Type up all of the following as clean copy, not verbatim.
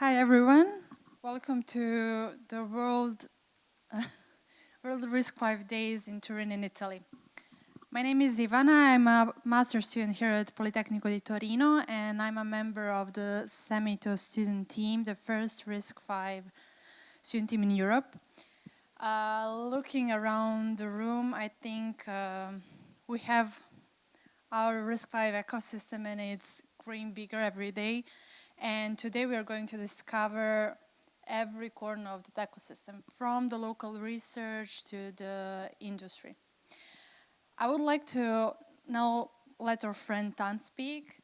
Hi everyone, welcome to the World RISC-V Days in Turin in Italy. My name is Ivana, I'm a master's student here at Politecnico di Torino and I'm a member of the SemiTO-V Student Team, the first RISC-V student team in Europe. Looking around the room, I think we have our RISC-V ecosystem and it's growing bigger every day. And today we are going to discover every corner of the ecosystem, from the local research to the industry. I would like to now let our friend Tan speak.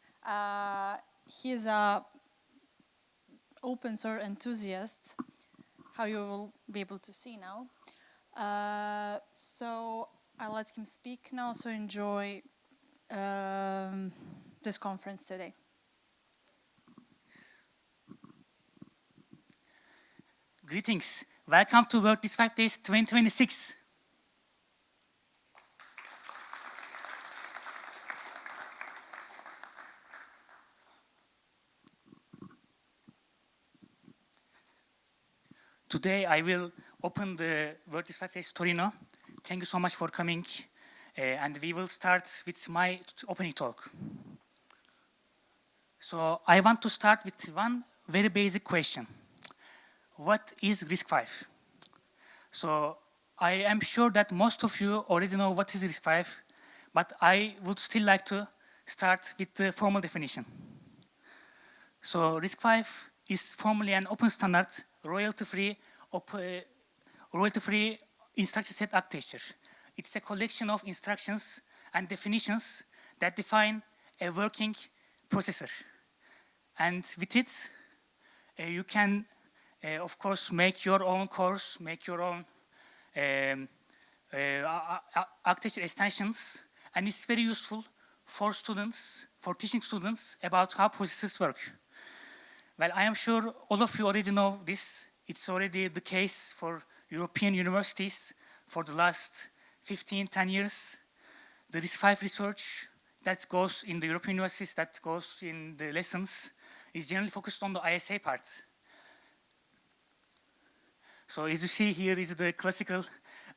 He's a open source enthusiast, how you will be able to see now. So I'll let him speak now, so enjoy this conference today. Greetings. Welcome to World RISC-V Days 2026. Today I will open the World RISC-V Days Torino. Thank you so much for coming. And we will start with my opening talk. So I want to start with one very basic question. What is RISC-V? So I am sure that most of you already know what is RISC-V, but I would still like to start with the formal definition. So RISC-V is formally an open standard, royalty-free instruction set architecture. It's a collection of instructions and definitions that define a working processor. And with it, you can of course, make your own course, make your own architecture extensions, and it's very useful for students, for teaching students about how processors work. Well, I am sure all of you already know this. It's already the case for European universities for the last 10 years. The RISC-V research that goes in the European universities, that goes in the lessons, is generally focused on the ISA part. So as you see, here is the classical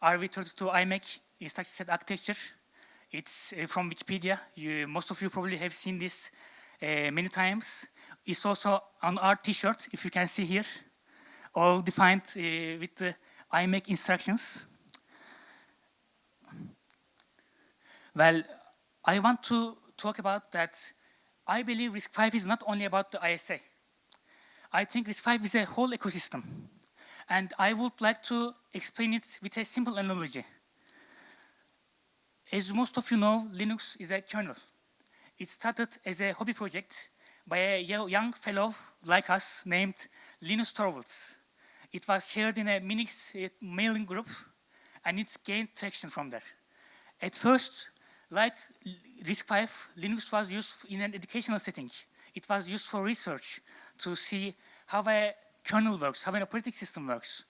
RV32 IMEC instruction set architecture. It's from Wikipedia. Most of you probably have seen this many times. It's also on our t-shirt, if you can see here, all defined with the IMEC instructions. Well, I want to talk about that. I believe RISC-V is not only about the ISA. I think RISC-V is a whole ecosystem. And I would like to explain it with a simple analogy. As most of you know, Linux is a kernel. It started as a hobby project by a young fellow like us named Linus Torvalds. It was shared in a Minix mailing group, and it gained traction from there. At first, like RISC-V, Linux was used in an educational setting. It was used for research to see how a kernel works, how an operating system works.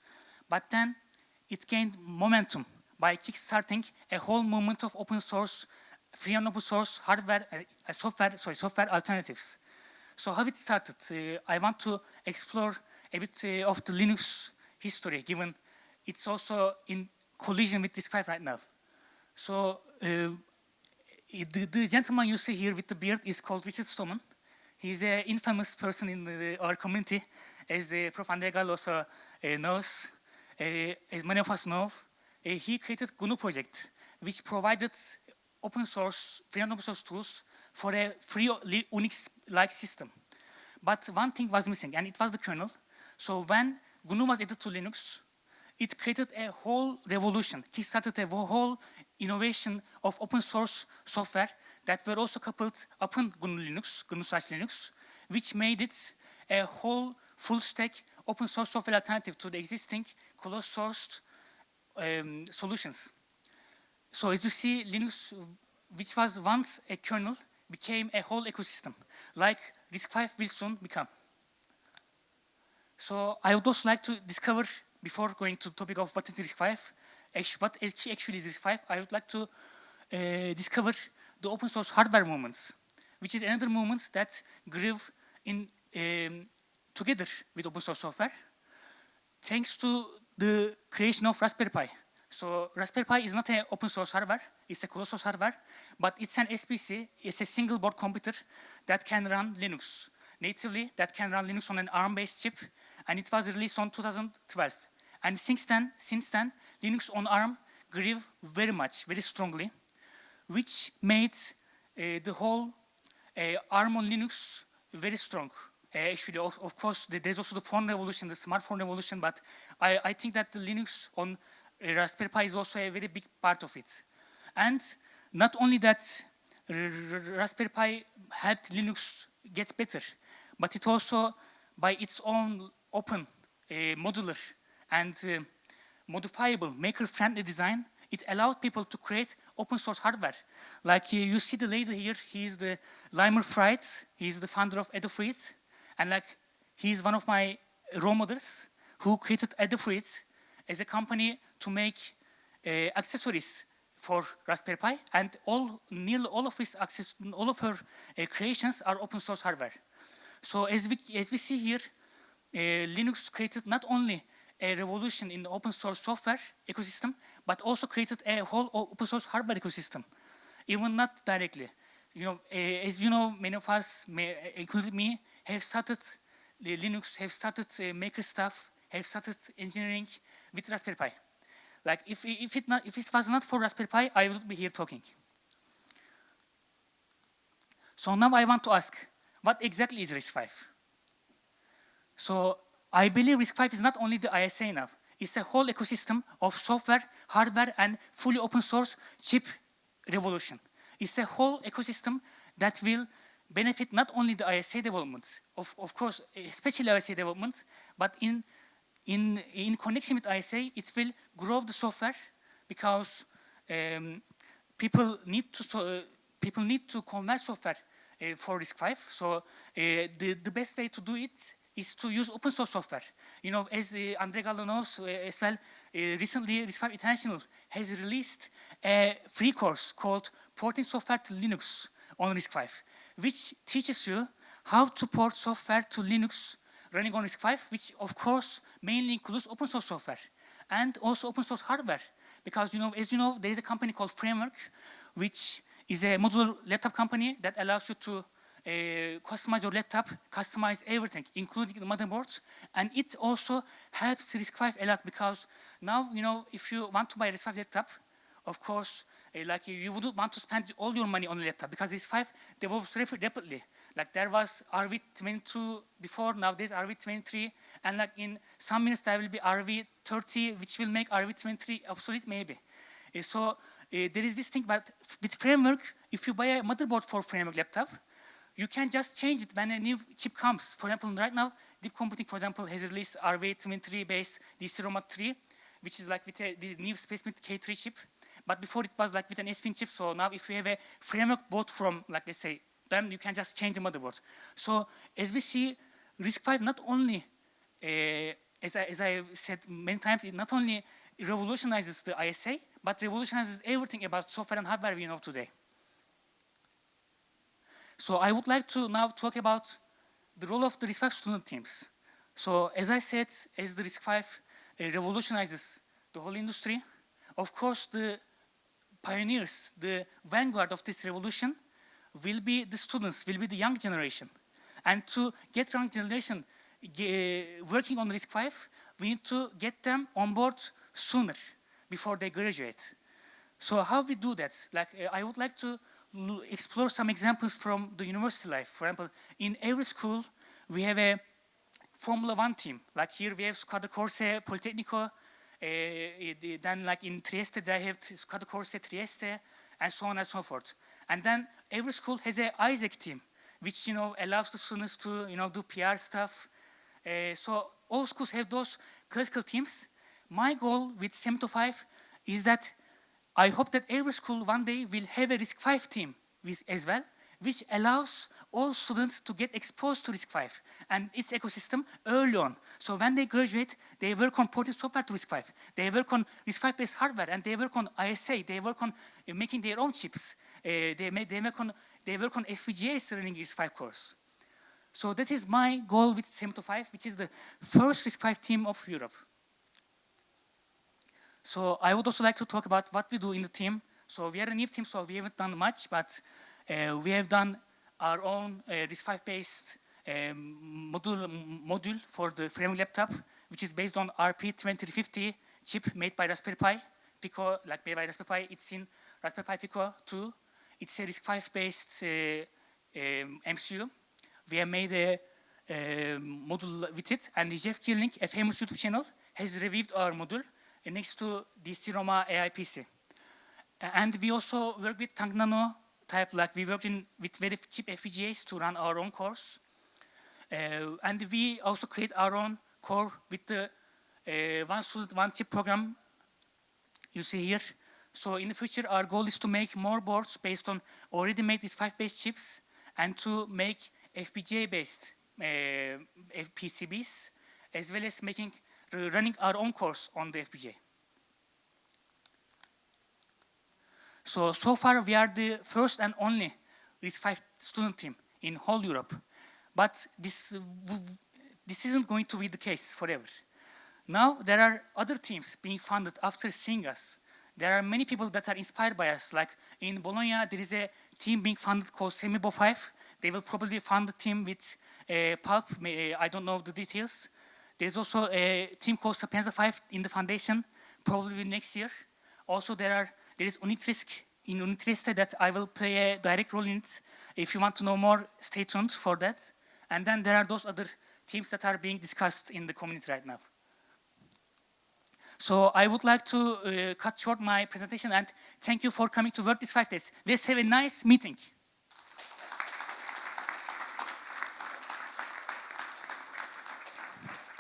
But then it gained momentum by kickstarting a whole movement of open source, free and open source software alternatives. So how it started? I want to explore a bit of the Linux history, given it's also in collision with RISC-V right now. So the gentleman you see here with the beard is called Richard Stallman. He's an infamous person in our community, as Prof. Andegal also knows, as many of us know. He created GNU project, which provided open source, free and open source tools for a free Unix-like system. But one thing was missing, and it was the kernel. So when GNU was added to Linux, it created a whole revolution. He started a whole innovation of open source software that were also coupled upon GNU/Linux, which made it a whole full-stack open source software alternative to the existing closed-sourced solutions. So as you see, Linux, which was once a kernel, became a whole ecosystem, like RISC-V will soon become. So I would also like to discover, before going to the topic of what is RISC-V, what actually is RISC-V, I would like to discover the open source hardware movements, which is another movement that grew in together with open source software, thanks to the creation of Raspberry Pi. So Raspberry Pi is not an open source hardware, it's a closed source hardware, but it's an SPC, it's a single board computer that can run Linux natively, that can run Linux on an ARM-based chip, and it was released on 2012. And since then, Linux on ARM grew very much, very strongly, which made the whole ARM on Linux very strong. Actually, of course, there's also the phone revolution, the smartphone revolution, but I think that the Linux on Raspberry Pi is also a very big part of it. And not only that, Raspberry Pi helped Linux get better, but it also, by its own open, modular, and modifiable, maker-friendly design, it allowed people to create open source hardware. Like you see the lady here, he's the Limer Fried, he's the founder of Adafruit, and like he's one of my role models who created Adafruit as a company to make accessories for Raspberry Pi, and nearly all of her creations are open source hardware. So as we see here, Linux created not only a revolution in the open source software ecosystem, but also created a whole open source hardware ecosystem, even not directly. You know, as you know, many of us, including me, have started Linux, have started maker stuff, have started engineering with Raspberry Pi. Like if it was not for Raspberry Pi, I would be here talking. So now I want to ask, what exactly is RISC-V? So I believe RISC-V is not only the ISA now, it's a whole ecosystem of software, hardware, and fully open source chip revolution. It's a whole ecosystem that will benefit not only the ISA development, of course, especially ISA development, but in connection with ISA, it will grow the software because people need to convert software for RISC-V. So the best way to do it is to use open source software. You know, as Andre Gallo knows as well, recently RISC-V International has released a free course called Porting Software to Linux on RISC-V, which teaches you how to port software to Linux running on RISC-V, which of course mainly includes open source software and also open source hardware. Because as you know, there is a company called Framework, which is a modular laptop company that allows you to customize your laptop, customize everything, including the motherboard, and it also helps RISC-V a lot because now, if you want to buy a RISC-V laptop, of course, like you wouldn't want to spend all your money on a laptop because RISC-V develops rapidly. Like there was RV22 before, now there's RV23, and like in some minutes there will be RV30, which will make RV23 obsolete maybe. So there is this thing, but with Framework, if you buy a motherboard for Framework laptop, you can just change it when a new chip comes. For example, right now, Deep Computing, for example, has released RV23 based DC-ROM 3, which is like with the new SpaceMint K3 chip. But before it was like with an SFIN chip. So now if you have a Framework board from, like let's say, then you can just change the motherboard. So as we see, RISC-V not only, as I said many times, it not only revolutionizes the ISA, but revolutionizes everything about software and hardware we know today. So I would like to now talk about the role of the RISC-V student teams. So as I said, as the RISC-V revolutionizes the whole industry, of course the pioneers, the vanguard of this revolution will be the students, will be the young generation. And to get young generation working on RISC-V, we need to get them on board sooner before they graduate. So how we do that? Like I would like to explore some examples from the university life. For example, in every school, we have a Formula One team. Like here we have Squadra Corse, Politecnico, then like in Trieste, they have Squadra Corse, Trieste, and so on and so forth. And then every school has a Isaac team, which allows the students to do PR stuff. So all schools have those classical teams. My goal with SemiTO-V is that I hope that every school one day will have a RISC-V team as well, which allows all students to get exposed to RISC-V and its ecosystem early on. So when they graduate, they work on porting software to RISC-V. They work on RISC-V-based hardware, and they work on ISA. They work on making their own chips. They work on FPGAs running RISC-V course. So that is my goal with SemiTO-V, which is the first RISC-V team of Europe. So I would also like to talk about what we do in the team. So we are a new team, so we haven't done much, but we have done our own RISC-V based module for the framing laptop, which is based on RP2350 chip made by Raspberry Pi. Pico, like made by Raspberry Pi, it's in Raspberry Pi Pico 2. It's a RISC-V based MCU. We have made a module with it, and Jeff Killing, a famous YouTube channel, has reviewed our module next to DC Roma AI PC. And we also work with Tank Nano type, like we worked with very cheap FPGAs to run our own cores. And we also create our own core with the one student, one chip program you see here. So in the future, our goal is to make more boards based on already made RISC-V based chips and to make FPGA based PCBs, as well as running our own cores on the FPGA. So far we are the first and only RISC-V student team in whole Europe. But this isn't going to be the case forever. Now there are other teams being funded after seeing us. There are many people that are inspired by us. Like in Bologna, there is a team being funded called SemiTO-V. They will probably fund the team with Pulp. I don't know the details. There's also a team called Sapienza-V in the foundation, probably next year. Also, there is UnitRISC in UnitRISC that I will play a direct role in it. If you want to know more, stay tuned for that. And then there are those other teams that are being discussed in the community right now. So I would like to cut short my presentation and thank you for coming to work this 5 days. Let's have a nice meeting.